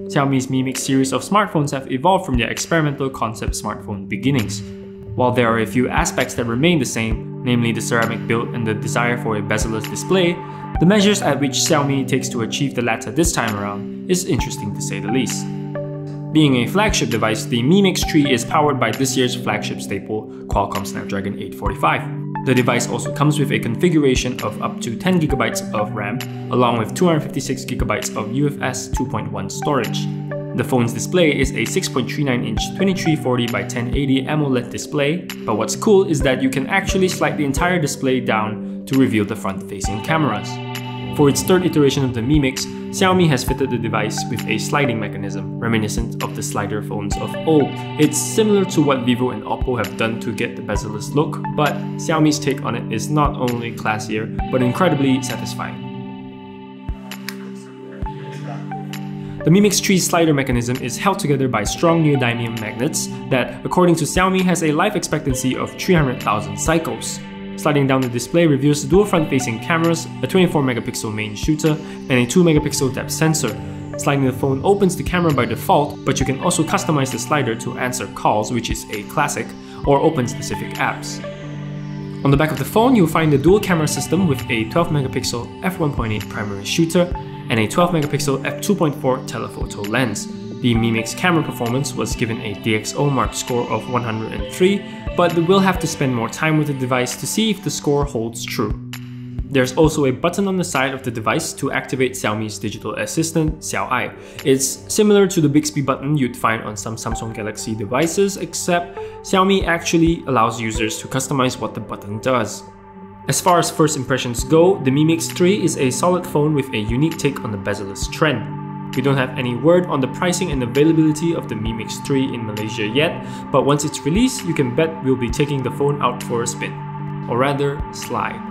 Xiaomi's Mi Mix series of smartphones have evolved from their experimental concept smartphone beginnings. While there are a few aspects that remain the same, namely the ceramic build and the desire for a bezel-less display, the measures at which Xiaomi takes to achieve the latter this time around is interesting to say the least. Being a flagship device, the Mi Mix 3 is powered by this year's flagship staple, Qualcomm Snapdragon 845. The device also comes with a configuration of up to 10GB of RAM, along with 256GB of UFS 2.1 storage. The phone's display is a 6.39-inch 2340 by 1080 AMOLED display, but what's cool is that you can actually slide the entire display down to reveal the front-facing cameras. For its third iteration of the Mi Mix, Xiaomi has fitted the device with a sliding mechanism, reminiscent of the slider phones of old. It's similar to what Vivo and Oppo have done to get the bezel-less look, but Xiaomi's take on it is not only classier, but incredibly satisfying. The Mi Mix 3's slider mechanism is held together by strong neodymium magnets that, according to Xiaomi, has a life expectancy of 300,000 cycles. Sliding down the display reveals dual front-facing cameras, a 24-megapixel main shooter, and a 2-megapixel depth sensor. Sliding the phone opens the camera by default, but you can also customize the slider to answer calls, which is a classic, or open specific apps. On the back of the phone, you'll find the dual camera system with a 12-megapixel f1.8 primary shooter and a 12-megapixel f2.4 telephoto lens. The Mi Mix camera performance was given a DxOMark score of 103, but we'll have to spend more time with the device to see if the score holds true. There's also a button on the side of the device to activate Xiaomi's digital assistant, Xiaoai. It's similar to the Bixby button you'd find on some Samsung Galaxy devices, except Xiaomi actually allows users to customize what the button does. As far as first impressions go, the Mi Mix 3 is a solid phone with a unique take on the bezel-less trend. We don't have any word on the pricing and availability of the Mi Mix 3 in Malaysia yet, but once it's released, you can bet we'll be taking the phone out for a spin. Or rather, slide.